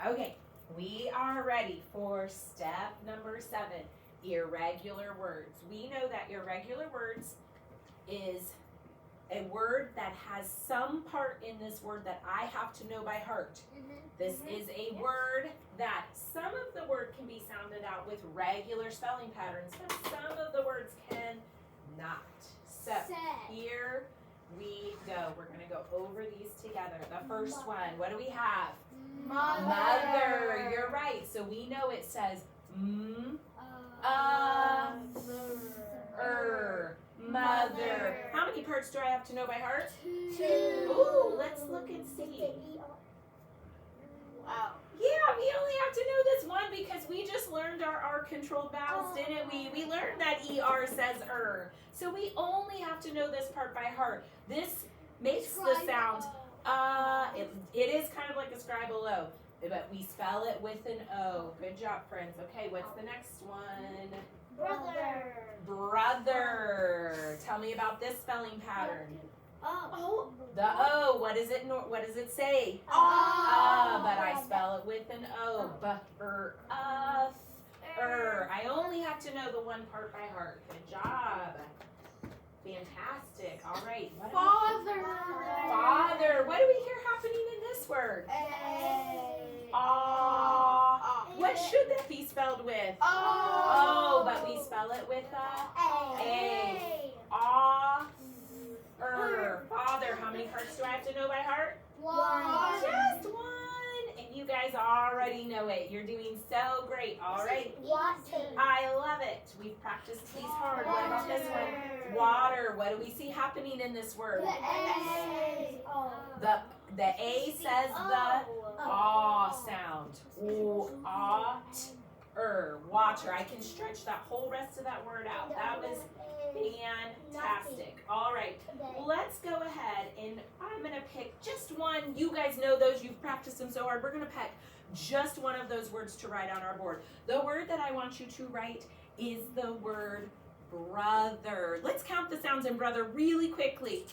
Okay, we are ready for step number 7, irregular words. We know that irregular words is a word that has some part in this word that I have to know by heart. This is a word that some of the word can be sounded out with regular spelling patterns, but some of the words can not. So here we go. We're going to go over these together. The first one, what do we have? Mother. You're right. So we know it says mother. How many parts do I have to know by heart? 2. Ooh, let's look and see. Wow. Yeah, we only have to know this one because we just learned our R-controlled vowels, didn't we? We learned that ER says So we only have to know this part by heart. This makes the sound, it is kind of like a scribble O, but we spell it with an O. Good job, friends. Okay, what's the next one? Brother. Tell me about this spelling pattern. Oh. The O, what does it say? But I spell it with an O. I only have to know the one part by heart. Good job. Fantastic. All right. Father. What do we hear happening in this word? What should that be spelled with? Oh, but we spell it with A. Father. How many parts do I have to know by heart? 1. Just 1. And you guys already know it. You're doing so great. All right. I love it. We've practiced these hard. What about this one? Water. What do we see happening in this word? The A says the sound. Water. I can stretch that whole rest of that word out. That was fantastic. All right, let's go ahead and I'm going to pick just one. You guys know those. You've practiced them so hard. We're going to pick just one of those words to write on our board. The word that I want you to write is the word brother. Let's count the sounds in brother really quickly.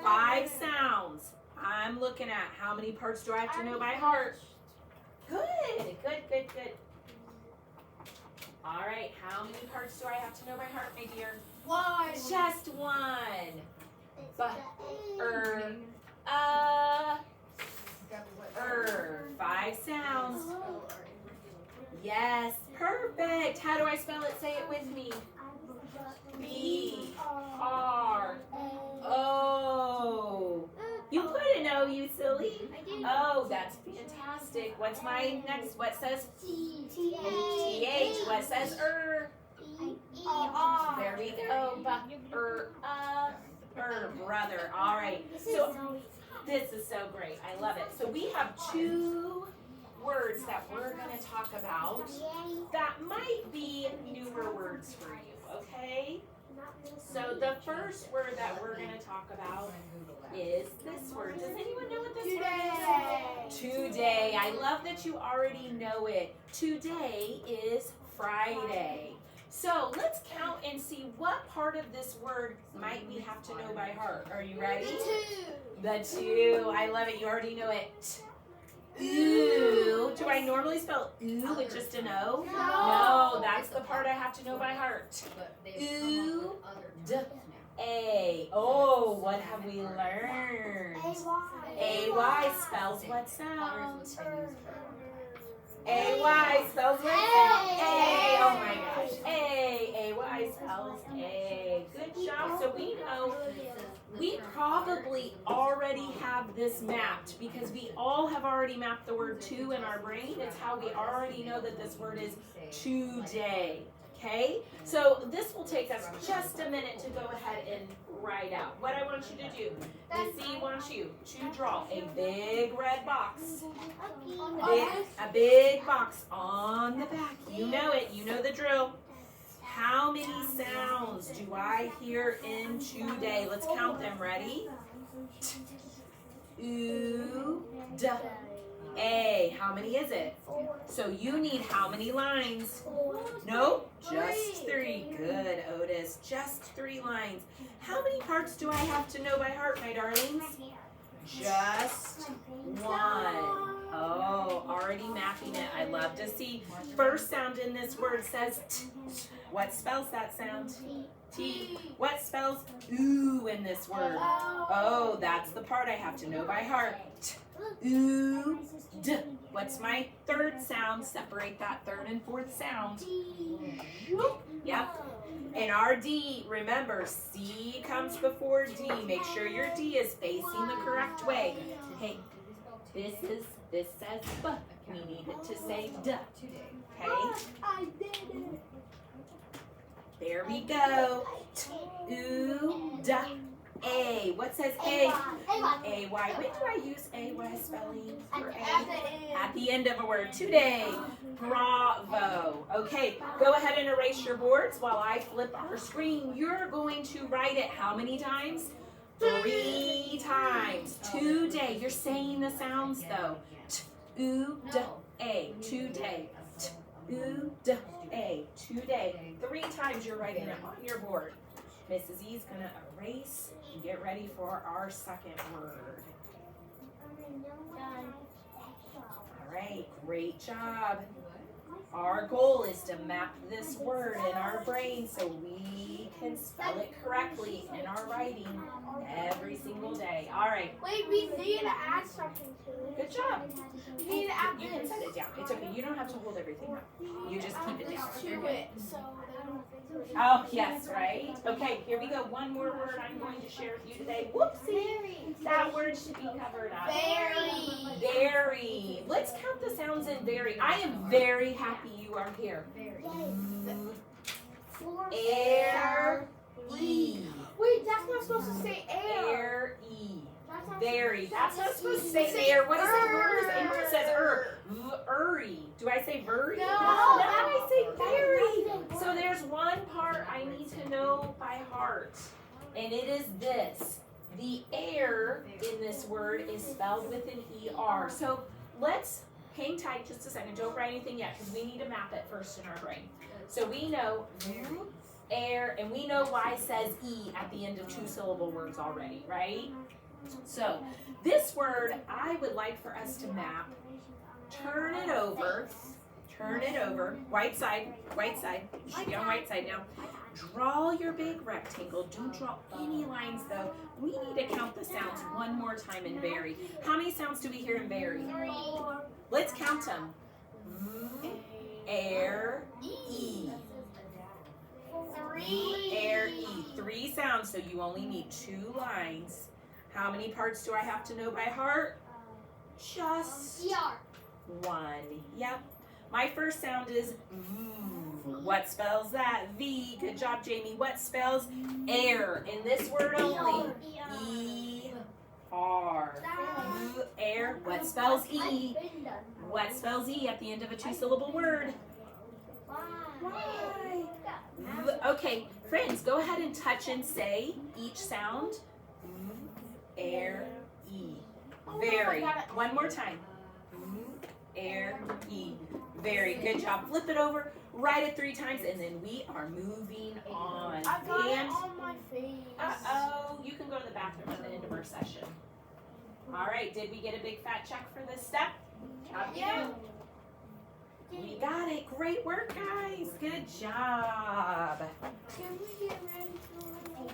5 sounds. I'm looking at how many parts do I have to know by heart? Good. All right, how many parts do I have to know by heart, my dear? 1. Just 1. 5 sounds. Yes, perfect. How do I spell it? Say it with me. B-R-O. You put an O, you silly. Oh, that's fantastic. What's my next? What says T-H? What says There we go. Brother. All right. So this is so great. I love it. So we have 2 words that we're going to talk about that might be newer words for you, okay? So the first word that we're going to talk about is this word. Does anyone know what this word is? Today. I love that you already know it. Today is Friday. So let's count and see what part of this word might we have to know by heart. Are you ready? The 2. I love it. You already know it. Ooh. Do I normally spell ooh with just an O? No, that's the part I have to know by heart. Ooh, A. Oh, what have we learned? A-Y spells what sound? A-Y spells what sound? A. Oh my gosh. A. A-Y spells A. Good job. So we know we probably already have this mapped because we all have already mapped the word to in our brain. It's how we already know that this word is today. Okay? So this will take us just a minute to go ahead and write out. What I want you to do, Missy wants you to draw a big red box. A big box on the back. You know it. You know the drill. How many sounds do I hear in today? Let's count them. Ready? Ooh, duh. A. How many is it? 4. So you need how many lines? 4. No, just 3. Good, Otis. Just 3 lines. How many parts do I have to know by heart, my darlings? Just 1. Oh, already mapping it. I love to see. First sound in this word says T. What spells that sound? T. What spells ooh in this word? Oh, that's the part I have to know by heart. T, ooh, d. What's my third sound? Separate that third and fourth sound. Yep. And our D, remember, C comes before D. Make sure your D is facing the correct way. Hey, this says B. We need it to say D. Okay? I did it. There we go. T, oo, d, A. What says A? A-Y. When do I use A-Y spelling for A? At the end of a word. Today. Bravo. Okay, go ahead and erase your boards while I flip our screen. You're going to write it how many times? 3 times. Today. You're saying the sounds though. T, oo, d, A. Today. T, oo, d, A. Today. 3 times you're writing it on your board. Mrs. E's gonna erase and get ready for our second word. All right, great job. Our goal is to map this word in our brain so we can spell it correctly in our writing every single day. All right, Wait, we need to add something to it. good job. We need to add You can this set it down. It's okay. You don't have to hold everything up. You just keep it down. You're to good. it, so they don't think we're- Oh, yes, right? Okay, here we go. One more word I'm going to share with you today. Whoopsie. That word should be covered up. Very. Very. Let's count the sounds in very. I am very happy you are here. Air, E. Wait, that's not supposed to say air. Air, E. That's not Very. That's not supposed to say air. What is it? Where is it? It says Uri. Do I say very? No. I say very. So there's one part I need to know by heart, and it is this. The air in this word is spelled with an ER. So let's hang tight just a second. Don't write anything yet because we need to map it first in our brain. So we know air, and we know Y says E at the end of 2-syllable words already, right? So this word I would like for us to map. Turn it over, white side, you should be on white side now. Draw your big rectangle, don't draw any lines though. We need to count the sounds one more time in very. How many sounds do we hear in very? 3. Let's count them. Air, E. 3. Air, E. 3 sounds, so you only need 2 lines. How many parts do I have to know by heart? Just ER. 1. Yep. My first sound is V. What spells that? V. Good job, Jamie. What spells air in this word only? E-R. V, air. What spells E? What spells E at the end of a 2-syllable word? Y. V. Okay, friends, go ahead and touch and say each sound. V, air, E. Very. One more time. V, air, E. Very. Good job. Flip it over. Write it 3 times, and then we are moving on. I got it And on my face. uh-oh, you can go to the bathroom at the end of our session. All right, did we get a big fat check for this step? How do you Yeah. do? We got it. Great work, guys. Good job. Can we get ready for